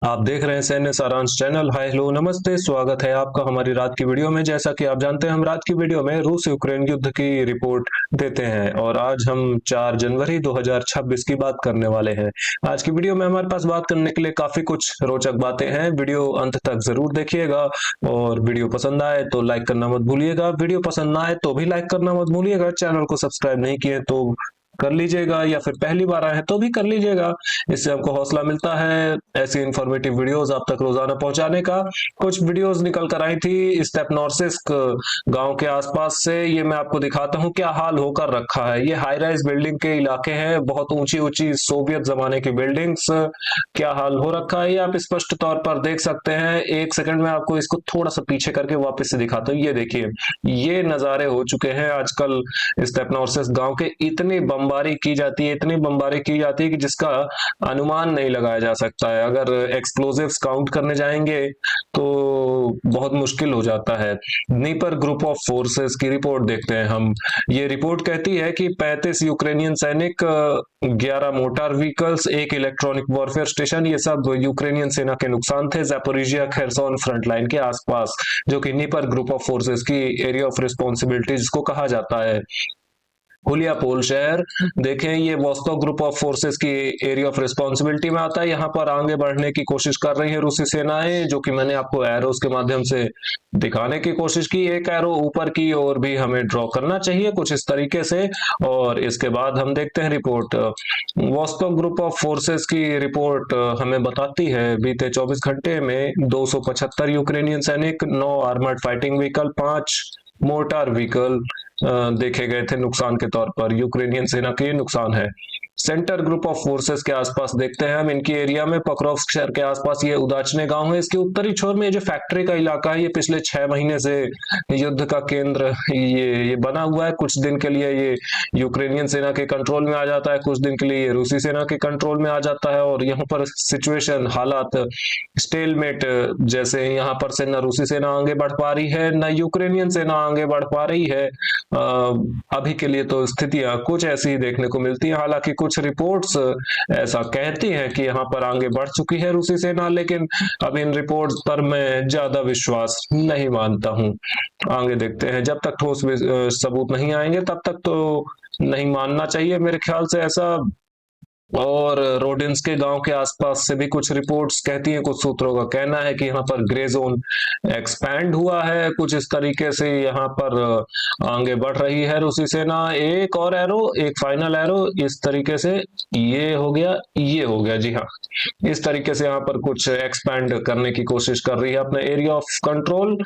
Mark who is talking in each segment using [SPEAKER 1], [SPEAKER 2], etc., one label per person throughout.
[SPEAKER 1] आप देख रहे हैं सैन्य सारांश चैनल। हाय हेलो नमस्ते, स्वागत है आपका हमारी रात की वीडियो में। जैसा कि आप जानते हैं, हम रात की वीडियो में रूस यूक्रेन युद्ध की रिपोर्ट देते हैं और आज हम 4 जनवरी 2026 की बात करने वाले हैं। आज की वीडियो में हमारे पास बात करने के लिए काफी कुछ रोचक बातें हैं। वीडियो अंत तक जरूर देखिएगा और वीडियो पसंद आए तो लाइक करना मत भूलिएगा। वीडियो पसंद ना आए तो भी लाइक करना मत भूलिएगा। चैनल को सब्सक्राइब नहीं किए तो कर लीजिएगा या फिर पहली बार आए हैं तो भी कर लीजिएगा। इससे हमको हौसला मिलता है ऐसी इंफॉर्मेटिव वीडियोस आप तक रोजाना पहुंचाने का। कुछ वीडियोस निकल कर आई थी स्टेपनोर्सिस्क गांव के आसपास से। ये मैं आपको दिखाता हूँ क्या हाल होकर रखा है। ये हाई राइज बिल्डिंग के इलाके हैं, बहुत ऊंची ऊंची सोवियत जमाने की बिल्डिंग्स। क्या हाल हो रखा है ये आप स्पष्ट तौर पर देख सकते हैं। एक सेकंड में आपको इसको थोड़ा सा पीछे करके वापस से दिखाता हूँ। ये देखिए, ये नजारे हो चुके हैं आजकल स्टेपनोर्सिस्क गांव के। इतनी बमबारी की जाती है, इतनी बमबारी की जाती है कि जिसका अनुमान नहीं लगाया जा सकता है। अगर एक्सप्लोजिव्स काउंट करने जाएंगे तो बहुत मुश्किल हो जाता है। दनीपर ग्रुप ऑफ फोर्सेस की रिपोर्ट देखते हैं हम। ये रिपोर्ट कहती है कि 35 यूक्रेनियन सैनिक, 11 मोटार व्हीकल्स, एक इलेक्ट्रॉनिक वॉरफेयर स्टेशन, ये सब यूक्रेनियन सेना के नुकसान थे जापोरिजिया खेरसोन फ्रंट लाइन के आसपास, जो कि दनीपर ग्रुप ऑफ फोर्सेस की एरिया ऑफ रिस्पॉन्सिबिलिटी जिसको कहा जाता है। हुलियापोल शहर देखें, ये वॉस्टो ग्रुप ऑफ फोर्सेस की एरिया ऑफ रिस्पॉन्सिबिलिटी में आता है। यहाँ पर आगे बढ़ने की कोशिश कर रही है रूसी सेनाएं, जो कि मैंने आपको एरोस के माध्यम से दिखाने की कोशिश की। एक एरो ऊपर की ओर भी हमें ड्रॉ करना चाहिए कुछ इस तरीके से। और इसके बाद हम देखते हैं रिपोर्ट। वॉस्टो ग्रुप ऑफ फोर्सेस की रिपोर्ट हमें बताती है बीते 24 घंटे में 275 यूक्रेनियन सैनिक, 9 armoured fighting vehicle, 5 mortar vehicle देखे गए थे नुकसान के तौर पर। यूक्रेनियन सेना के ये नुकसान है। सेंटर ग्रुप ऑफ फोर्सेस के आसपास देखते हैं हम। इनकी एरिया में पक्रोव्स्क शहर के आसपास ये उदाचने गांव है। इसके उत्तरी छोर में ये जो फैक्ट्री का इलाका है, ये पिछले 6 महीने से युद्ध का केंद्र ये बना हुआ है। कुछ दिन के लिए ये यूक्रेनियन सेना के कंट्रोल में आ जाता है, कुछ दिन के लिए ये रूसी सेना के कंट्रोल में आ जाता है। और यहाँ पर सिचुएशन, हालात स्टेलमेट जैसे, यहाँ पर से न रूसी सेना आगे बढ़ पा रही है न यूक्रेनियन सेना आगे बढ़ पा रही है। अभी के लिए तो स्थितियां कुछ ऐसी ही देखने को मिलती है। हालांकि कुछ रिपोर्ट्स ऐसा कहती हैं कि यहाँ पर आगे बढ़ चुकी है रूसी सेना, लेकिन अब इन रिपोर्ट्स पर मैं ज्यादा विश्वास नहीं मानता हूँ। आगे देखते हैं, जब तक ठोस सबूत नहीं आएंगे तब तक तो नहीं मानना चाहिए मेरे ख्याल से ऐसा। और रोडिन्स के गांव के आसपास से भी कुछ रिपोर्ट्स कहती हैं, कुछ सूत्रों का कहना है कि यहाँ पर ग्रे जोन एक्सपैंड हुआ है कुछ इस तरीके से। यहाँ पर आगे बढ़ रही है रूसी सेना। एक और एरो, एक फाइनल एरो इस तरीके से, ये हो गया, ये हो गया, जी हाँ। इस तरीके से यहाँ पर कुछ एक्सपैंड करने की कोशिश कर रही है अपने एरिया ऑफ कंट्रोल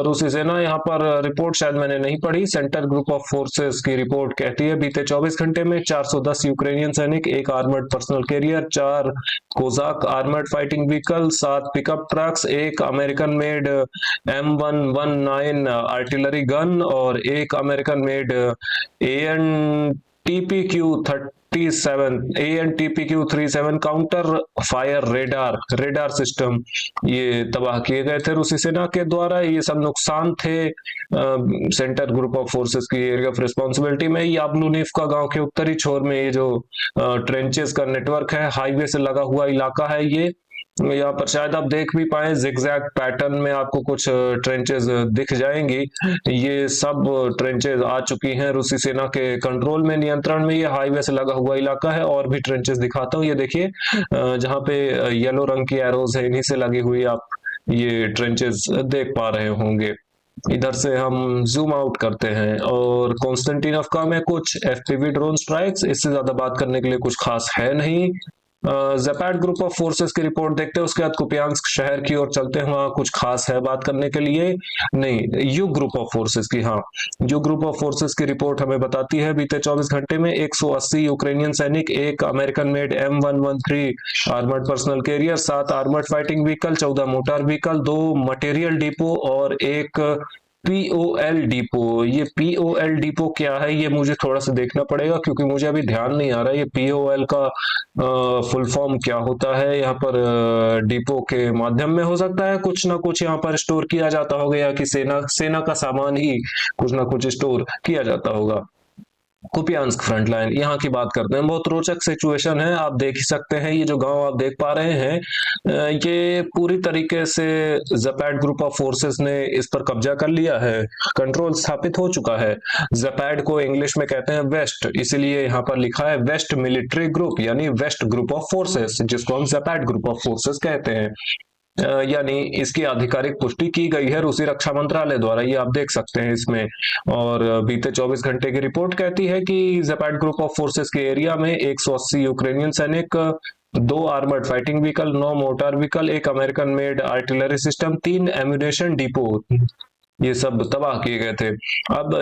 [SPEAKER 1] रूसी सेना। यहाँ पर रिपोर्ट शायद मैंने नहीं पढ़ी। सेंटर ग्रुप ऑफ फोर्सेस की रिपोर्ट कहती है बीते 24 घंटे में 410 यूक्रेनियन सैनिक, एक armoured personnel carrier, 4 Kozak armoured fighting vehicle, 7 pickup trucks, एक American made M119 artillery gun और एक American made ANTPQ-37 counter fire radar system ये तबाह किए गए थे रूसी सेना के द्वारा। ये सब नुकसान थे सेंटर ग्रुप ऑफ फोर्सेस की एरिया ऑफ रिस्पॉन्सिबिलिटी में। याब्लूनिफ्का गांव के उत्तरी छोर में ये जो ट्रेंचेस का नेटवर्क है, हाईवे से लगा हुआ इलाका है ये। यहाँ पर शायद आप देख भी पाए, जिगजैग पैटर्न में आपको कुछ ट्रेंचेस दिख जाएंगी। ये सब ट्रेंचेस आ चुकी हैं रूसी सेना के कंट्रोल में, नियंत्रण में। ये हाईवे से लगा हुआ इलाका है। और भी ट्रेंचेस दिखाता हूँ, ये देखिए जहाँ पे येलो रंग की एरोज है, इन्हीं से लगी हुई आप ये ट्रेंचेस देख पा रहे होंगे। इधर से हम जूम आउट करते हैं और कॉन्स्टेंटिनोवका में कुछ एफपीवी ड्रोन स्ट्राइक्स। इससे ज्यादा बात करने के लिए कुछ खास है नहीं। जेपैड ग्रुप ऑफ फोर्सेस की रिपोर्ट देखते हैं, उसके बाद कुपियांस्क शहर की ओर चलते हैं। वहां कुछ खास है बात करने के लिए नहीं। यू ग्रुप ऑफ फोर्सेस की, हाँ, यू ग्रुप ऑफ फोर्सेस की रिपोर्ट हमें बताती है बीते 24 घंटे में 180 यूक्रेनियन सैनिक, एक American made M113 armoured personnel carrier, 7 armoured fighting vehicle, 14 mortar vehicle, 2 material depot और एक पीओएल डिपो। ये पीओएल डिपो क्या है ये मुझे थोड़ा सा देखना पड़ेगा, क्योंकि मुझे अभी ध्यान नहीं आ रहा है ये पीओएल का फुल फॉर्म क्या होता है। यहाँ पर डिपो के माध्यम में हो सकता है कुछ ना कुछ यहाँ पर स्टोर किया जाता होगा, या कि सेना का सामान ही कुछ ना कुछ स्टोर किया जाता होगा। कुपियांस्क फ्रंट लाइन यहाँ की बात करते हैं। बहुत रोचक सिचुएशन है, आप देख ही सकते हैं। ये जो गांव आप देख पा रहे हैं, ये पूरी तरीके से ज़पैड ग्रुप ऑफ फोर्सेस ने इस पर कब्जा कर लिया है, कंट्रोल स्थापित हो चुका है। ज़पैड को इंग्लिश में कहते हैं वेस्ट, इसीलिए यहाँ पर लिखा है वेस्ट मिलिट्री ग्रुप, यानी वेस्ट ग्रुप ऑफ फोर्सेस, जिसको हम ज़पैड ग्रुप ऑफ फोर्सेस कहते हैं। यानी इसकी आधिकारिक पुष्टि की गई है रूसी रक्षा मंत्रालय द्वारा, ये आप देख सकते हैं इसमें। और बीते 24 घंटे की रिपोर्ट कहती है कि ज़पैड ग्रुप ऑफ फोर्सेस के एरिया में 180 यूक्रेनियन सैनिक, 2 armoured fighting vehicle, 9 motor vehicle, एक American made artillery system, 3 ammunition depot, ये सब तबाह किए गए थे। अब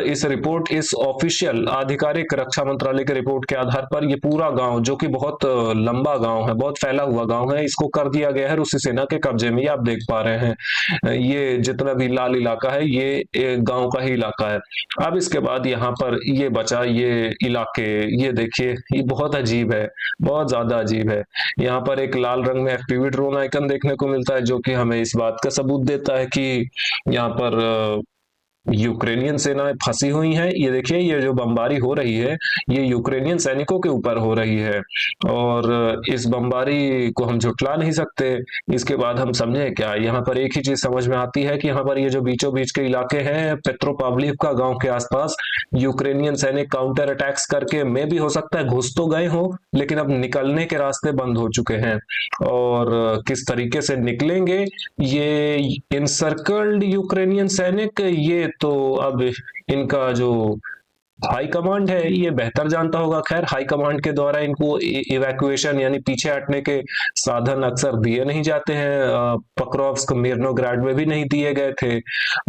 [SPEAKER 1] इस ऑफिशियल आधिकारिक रक्षा मंत्रालय की रिपोर्ट के आधार पर ये पूरा गांव, जो कि बहुत लंबा गांव है, बहुत फैला हुआ गांव है, इसको कर दिया गया है रूसी सेना के कब्जे में। ये आप देख पा रहे हैं, ये जितना भी लाल इलाका है ये गांव का ही इलाका है। अब इसके बाद यहाँ पर ये बचा ये इलाके, ये देखिए, ये बहुत अजीब है, बहुत ज्यादा अजीब है। यहाँ पर एक लाल रंग में एफपीवी ड्रोन आइकन देखने को मिलता है, जो कि हमें इस बात का सबूत देता है कि यहाँ पर यूक्रेनियन सेनाएं फंसी हुई हैं। ये देखिए, ये जो बमबारी हो रही है, ये यूक्रेनियन सैनिकों के ऊपर हो रही है, और इस बमबारी को हम झुटला नहीं सकते। इसके बाद हम समझे क्या, यहाँ पर एक ही चीज समझ में आती है कि यहाँ पर ये जो बीचों बीच के इलाके हैं पेट्रोपाव्लिवका गांव के आसपास, यूक्रेनियन सैनिक काउंटर अटैक्स करके में भी हो सकता है घुस तो गए हो, लेकिन अब निकलने के रास्ते बंद हो चुके हैं। और किस तरीके से निकलेंगे ये इनसर्कल्ड यूक्रेनियन सैनिक, ये तो अब इनका जो हाई कमांड है ये बेहतर जानता होगा। खैर, हाई कमांड के द्वारा इनको इवैक्यूएशन यानी पीछे हटने के साधन अक्सर दिए नहीं जाते हैं। पक्रोव्स्क मिर्नोग्राड में भी नहीं दिए गए थे।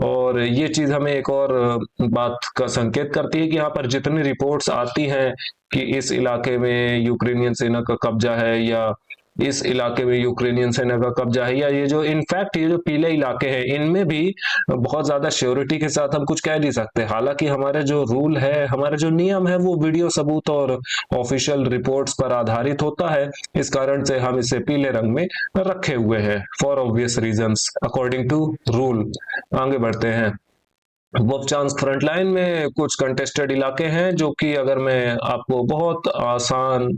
[SPEAKER 1] और ये चीज हमें एक और बात का संकेत करती है कि यहाँ पर जितनी रिपोर्ट्स आती हैं कि इस इलाके में यूक्रेनियन सेना का कब्जा है, या इस इलाके में यूक्रेनियन सेना का कब्जा है, या ये जो इनफैक्ट ये जो पीले इलाके हैं, इनमें भी बहुत ज्यादा श्योरिटी के साथ हम कुछ कह नहीं सकते। हालांकि हमारे जो रूल है, हमारे जो नियम है, वो वीडियो सबूत और ऑफिशियल रिपोर्ट्स पर आधारित होता है। इस कारण से हम इसे पीले रंग में रखे हुए हैं, for obvious reasons, according to rule. आगे बढ़ते हैं। वोपचांस्क फ्रंट लाइन में कुछ कंटेस्टेड इलाके हैं, जो कि अगर मैं आपको बहुत आसान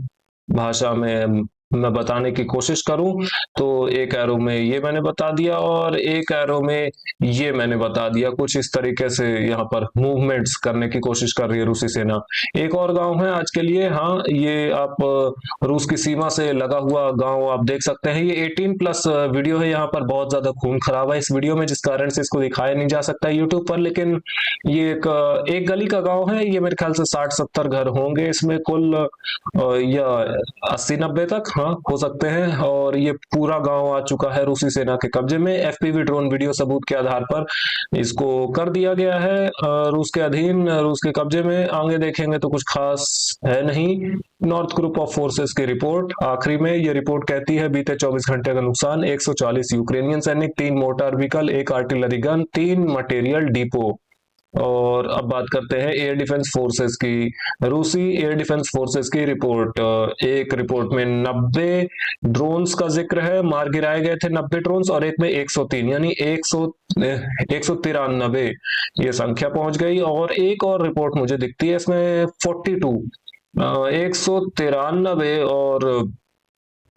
[SPEAKER 1] भाषा में मैं बताने की कोशिश करूं, तो एक एरो में ये मैंने बता दिया, और एक एरो में ये मैंने बता दिया। कुछ इस तरीके से यहाँ पर मूवमेंट्स करने की कोशिश कर रही है रूसी सेना। एक और गांव है आज के लिए, हाँ, ये आप रूस की सीमा से लगा हुआ गांव आप देख सकते हैं। ये 18+ वीडियो है, यहाँ पर बहुत ज्यादा खून खराब है इस वीडियो में, जिस कारण से इसको दिखाया नहीं जा सकता यूट्यूब पर। लेकिन ये एक गली का गांव है, ये मेरे ख्याल से 60-70 घर होंगे इसमें कुल, या 80-90 तक, हाँ, हो सकते हैं। और ये पूरा गांव आ चुका है रूसी सेना के कब्जे में। एफपीवी ड्रोन वीडियो सबूत के आधार पर इसको कर दिया गया है रूस के अधीन, रूस के कब्जे में। आगे देखेंगे तो कुछ खास है नहीं। नॉर्थ ग्रुप ऑफ फोर्सेस की रिपोर्ट आखिरी में, ये रिपोर्ट कहती है बीते 24 घंटे का नुकसान 140 यूक्रेनियन सैनिक, 3 motor vehicle, 1 artillery gun, 3 material depot. और अब बात करते हैं एयर डिफेंस फोर्सेस की। रूसी एयर डिफेंस फोर्सेस की रिपोर्ट, एक रिपोर्ट में 90 ड्रोन्स का जिक्र है, मार गिराए गए थे 90 ड्रोन्स, और एक में 103, यानी 193 ये संख्या पहुंच गई। और एक और रिपोर्ट मुझे दिखती है इसमें 42, 193 और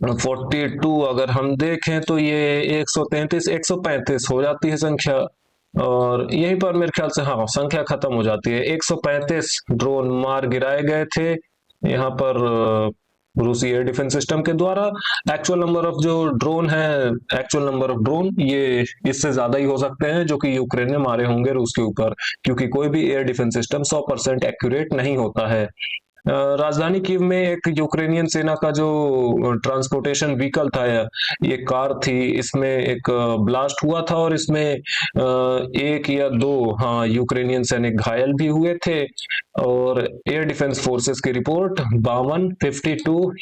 [SPEAKER 1] 42 अगर हम देखें तो ये 133, 135 हो जाती है संख्या। और यहीं पर मेरे ख्याल से हाँ, संख्या खत्म हो जाती है। 135 ड्रोन मार गिराए गए थे यहाँ पर रूसी एयर डिफेंस सिस्टम के द्वारा। एक्चुअल नंबर ऑफ जो ड्रोन है, एक्चुअल नंबर ऑफ ड्रोन ये इससे ज्यादा ही हो सकते हैं, जो कि यूक्रेन ने मारे होंगे रूस के ऊपर, क्योंकि कोई भी एयर डिफेंस सिस्टम 100% एक्यूरेट नहीं होता है। राजधानी कीव में एक यूक्रेनियन सेना का जो ट्रांसपोर्टेशन व्हीकल था, ये कार थी, इसमें एक ब्लास्ट हुआ था, और इसमें एक या दो, हाँ, यूक्रेनियन सैनिक घायल भी हुए थे। और एयर डिफेंस फोर्सेस की रिपोर्ट 52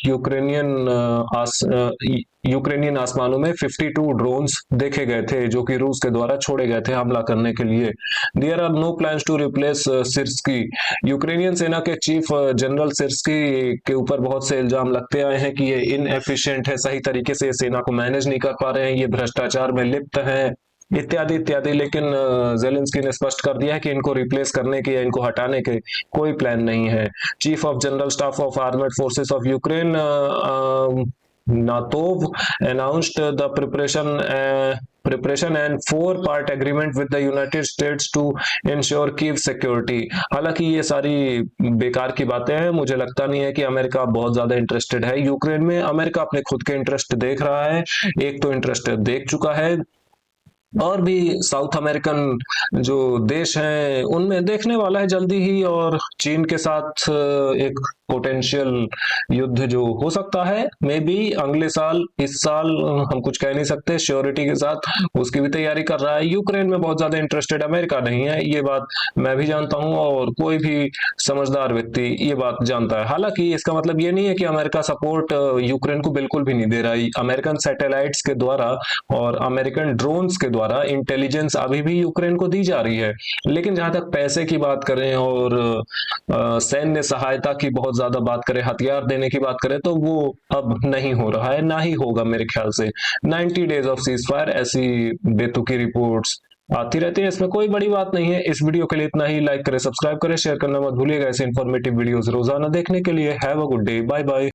[SPEAKER 1] यूक्रेनियन आसमानों में 52 ड्रोन्स देखे गए थे, जो कि रूस के द्वारा छोड़े गए थे हमला करने के लिए। There are no plans to replace Syrskyi. Ukrainian सेना के चीफ जनरल सिर्स्की के ऊपर बहुत से इल्जाम लगते आए हैं कि ये इनएफिशिएंट है, सही तरीके से सेना को मैनेज नहीं कर पा रहे हैं, ये भ्रष्टाचार में लिप्त हैं, इत्यादि इत्यादि। लेकिन जेलेंस्की ने स्पष्ट कर दिया है कि इनको रिप्लेस करने के या इनको हटाने के कोई प्लान नहीं है। Chief of general staff of armed forces of Ukraine नातोव announced the preparation and four-part agreement with the United States to ensure Kyiv security। हालांकि ये सारी बेकार की बातें हैं। मुझे लगता नहीं है कि अमेरिका बहुत ज्यादा इंटरेस्टेड है यूक्रेन में। अमेरिका अपने खुद के इंटरेस्ट देख रहा है, एक तो इंटरेस्ट देख चुका है, और भी साउथ अमेरिकन जो देश हैं उनमें देखने वाला है जल्दी ही। और चीन के साथ एक पोटेंशियल युद्ध जो हो सकता है, मे बी अगले साल, इस साल हम कुछ कह नहीं सकते श्योरिटी के साथ, उसकी भी तैयारी कर रहा है। यूक्रेन में बहुत ज्यादा इंटरेस्टेड अमेरिका नहीं है, ये बात मैं भी जानता हूं और कोई भी समझदार व्यक्ति ये बात जानता है। हालांकि इसका मतलब ये नहीं है कि अमेरिका सपोर्ट यूक्रेन को बिल्कुल भी नहीं दे रहा है। अमेरिकन सैटेलाइट्स के द्वारा और अमेरिकन ड्रोन्स के द्वारा इंटेलिजेंस अभी भी यूक्रेन को दी जा रही है। लेकिन जहां तक पैसे की बात करें और सैन्य सहायता की बहुत ज्यादा बात करें, हथियार देने की बात करें, तो वो अब नहीं हो रहा है, ना ही होगा मेरे ख्याल से। 90 डेज ऑफ सीज फायर, ऐसी बेतुकी रिपोर्ट्स आती रहती है, इसमें कोई बड़ी बात नहीं है। इस वीडियो के लिए इतना ही। लाइक करें, सब्सक्राइब करें, शेयर करना मत भूलिएगा ऐसे इन्फॉर्मेटिव वीडियोस रोजाना देखने के लिए। Have a good day, bye bye.